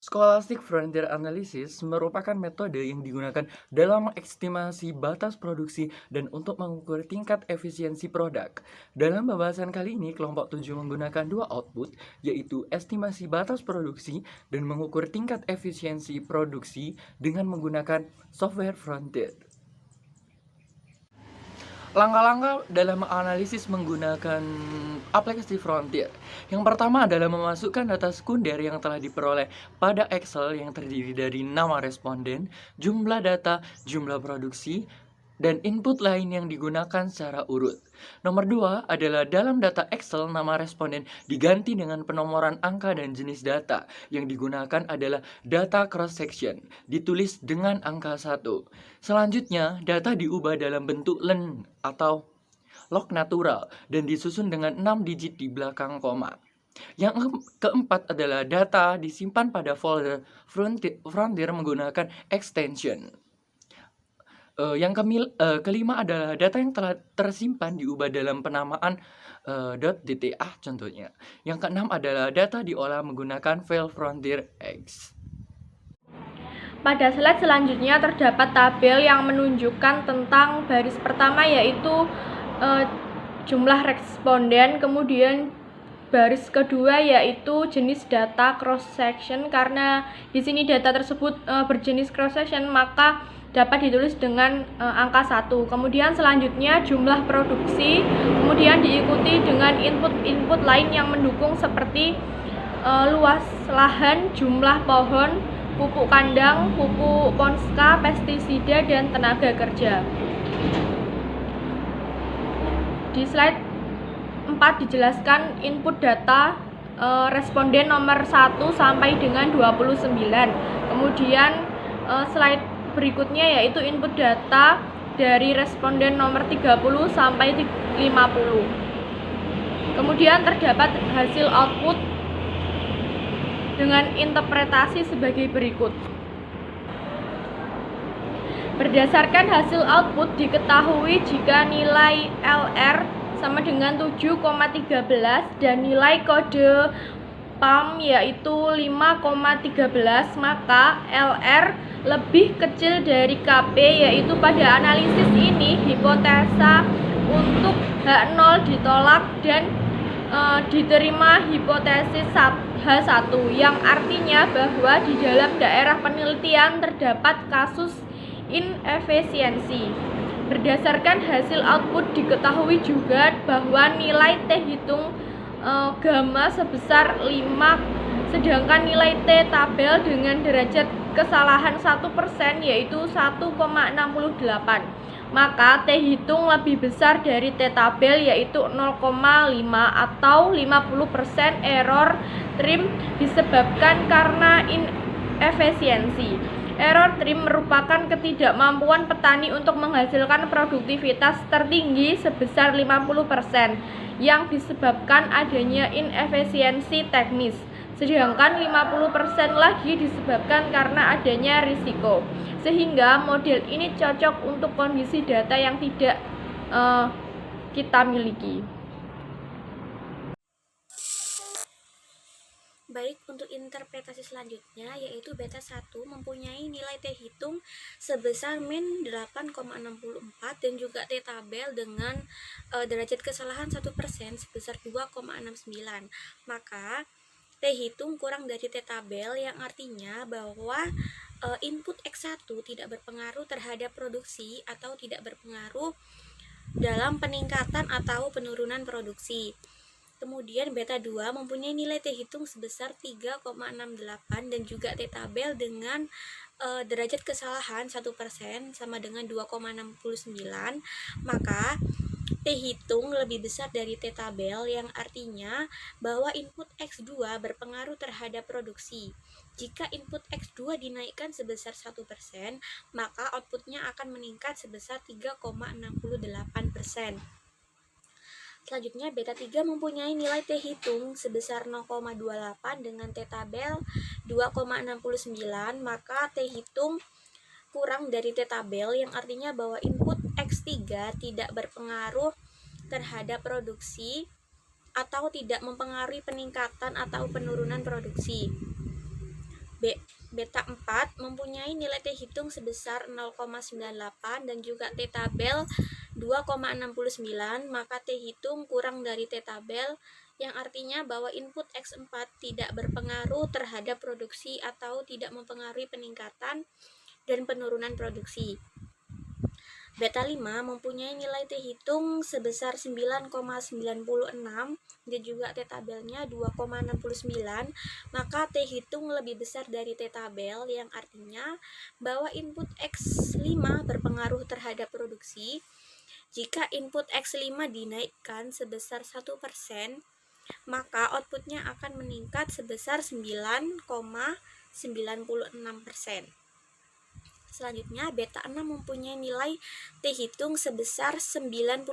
Scholastic Frontier Analysis merupakan metode yang digunakan dalam mengestimasi batas produksi dan untuk mengukur tingkat efisiensi produk. Dalam pembahasan kali ini, kelompok 7 menggunakan dua output, yaitu estimasi batas produksi dan mengukur tingkat efisiensi produksi dengan menggunakan software Frontier. Langkah-langkah dalam menganalisis menggunakan aplikasi Frontier. Yang pertama adalah memasukkan data sekunder yang telah diperoleh pada Excel yang terdiri dari nama responden, jumlah data, jumlah produksi, dan input lain yang digunakan secara urut. Nomor 2 adalah dalam data Excel, nama responden diganti dengan penomoran angka dan jenis data. Yang digunakan adalah data cross-section, ditulis dengan angka 1. Selanjutnya, data diubah dalam bentuk len atau log natural dan disusun dengan 6 digit di belakang koma. Yang keempat adalah data disimpan pada folder Frontier menggunakan extension. Yang kelima adalah data yang telah tersimpan diubah dalam penamaan .dta contohnya. Yang keenam adalah data diolah menggunakan file Frontier X. Pada slide selanjutnya terdapat tabel yang menunjukkan tentang baris pertama yaitu jumlah responden, kemudian baris kedua yaitu jenis data cross section. Karena di sini data tersebut berjenis cross section, maka dapat ditulis dengan angka 1. Kemudian selanjutnya jumlah produksi, kemudian diikuti dengan input lain yang mendukung seperti luas lahan, jumlah pohon, pupuk kandang, pupuk ponska, pestisida, dan tenaga kerja. Di slide 4 dijelaskan input data responden nomor 1 sampai dengan 29. Kemudian slide berikutnya yaitu input data dari responden nomor 30 sampai 50. Kemudian terdapat hasil output dengan interpretasi sebagai berikut. Berdasarkan hasil output diketahui jika nilai LR sama dengan 7,13 dan nilai kode PAM yaitu 5,13, maka LR lebih kecil dari KP, yaitu pada analisis ini hipotesa untuk H0 ditolak dan diterima hipotesis H1 yang artinya bahwa di dalam daerah penelitian terdapat kasus inefisiensi. Berdasarkan hasil output diketahui juga bahwa nilai T hitung gamma sebesar 5, sedangkan nilai T tabel dengan derajat kesalahan 1% yaitu 1,68. Maka T hitung lebih besar dari T tabel yaitu 0,5 atau 50% error trim disebabkan karena inefisiensi. Error trim merupakan ketidakmampuan petani untuk menghasilkan produktivitas tertinggi sebesar 50% yang disebabkan adanya inefisiensi teknis, sedangkan 50% lagi disebabkan karena adanya risiko. Sehingga model ini cocok untuk kondisi data yang tidak kita miliki. Baik, untuk interpretasi selanjutnya yaitu beta 1 mempunyai nilai T hitung sebesar min 8,64 dan juga T tabel dengan derajat kesalahan 1% sebesar 2,69. Maka T hitung kurang dari T tabel yang artinya bahwa input X1 tidak berpengaruh terhadap produksi atau tidak berpengaruh dalam peningkatan atau penurunan produksi. Kemudian beta 2 mempunyai nilai T hitung sebesar 3,68 dan juga T tabel dengan derajat kesalahan 1% sama dengan 2,69. Maka T hitung lebih besar dari T tabel yang artinya bahwa input X2 berpengaruh terhadap produksi. Jika input X2 dinaikkan sebesar 1%, maka outputnya akan meningkat sebesar 3,68%. Selanjutnya beta 3 mempunyai nilai T hitung sebesar 0,28 dengan T tabel 2,69, maka T hitung kurang dari T tabel yang artinya bahwa input X3 tidak berpengaruh terhadap produksi atau tidak mempengaruhi peningkatan atau penurunan produksi. Beta 4 mempunyai nilai T hitung sebesar 0,98 dan juga T tabel 2,69, maka T hitung kurang dari T tabel, yang artinya bahwa input X4 tidak berpengaruh terhadap produksi atau tidak mempengaruhi peningkatan dan penurunan produksi. Beta 5 mempunyai nilai T hitung sebesar 9,96 dan juga T tabelnya 2,69, maka T hitung lebih besar dari T tabel, yang artinya bahwa input X5 berpengaruh terhadap produksi. Jika input X5 dinaikkan sebesar 1%, maka outputnya akan meningkat sebesar 9,96%. Selanjutnya, beta 6 mempunyai nilai T hitung sebesar 95,72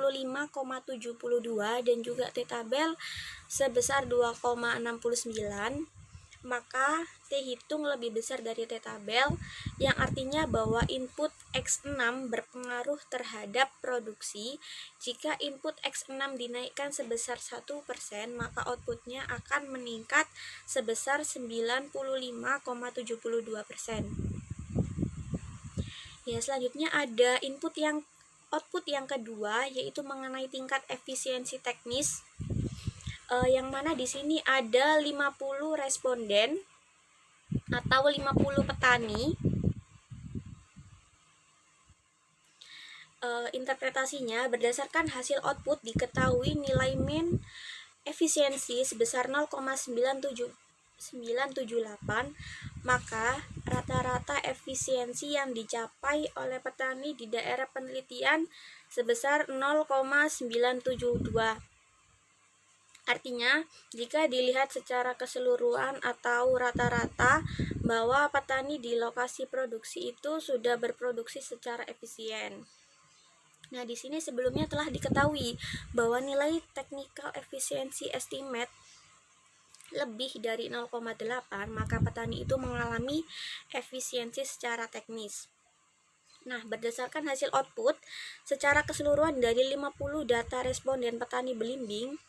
dan juga T tabel sebesar 2,69, maka T hitung lebih besar dari T tabel, yang artinya bahwa input X6 berpengaruh terhadap produksi. Jika input X6 dinaikkan sebesar 1%, maka outputnya akan meningkat sebesar 95,72%. Ya, selanjutnya ada output yang kedua, yaitu mengenai tingkat efisiensi teknis, yang mana di sini ada 50 responden atau 50 petani. Interpretasinya, berdasarkan hasil output diketahui nilai min efisiensi sebesar 0,978, maka rata-rata efisiensi yang dicapai oleh petani di daerah penelitian sebesar 0,972. Artinya, jika dilihat secara keseluruhan atau rata-rata, bahwa petani di lokasi produksi itu sudah berproduksi secara efisien. Nah, di sini sebelumnya telah diketahui bahwa nilai technical efficiency estimate lebih dari 0,8, maka petani itu mengalami efisiensi secara teknis. Nah, berdasarkan hasil output secara keseluruhan dari 50 data responden petani belimbing,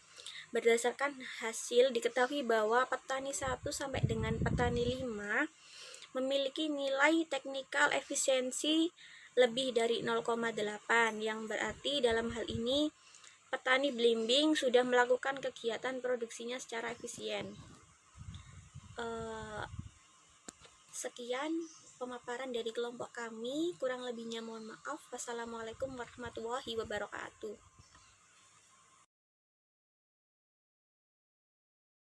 berdasarkan hasil diketahui bahwa petani 1 sampai dengan petani 5 memiliki nilai technical efisiensi lebih dari 0,8, yang berarti dalam hal ini petani belimbing sudah melakukan kegiatan produksinya secara efisien. Sekian pemaparan dari kelompok kami, kurang lebihnya mohon maaf. Wassalamualaikum warahmatullahi wabarakatuh.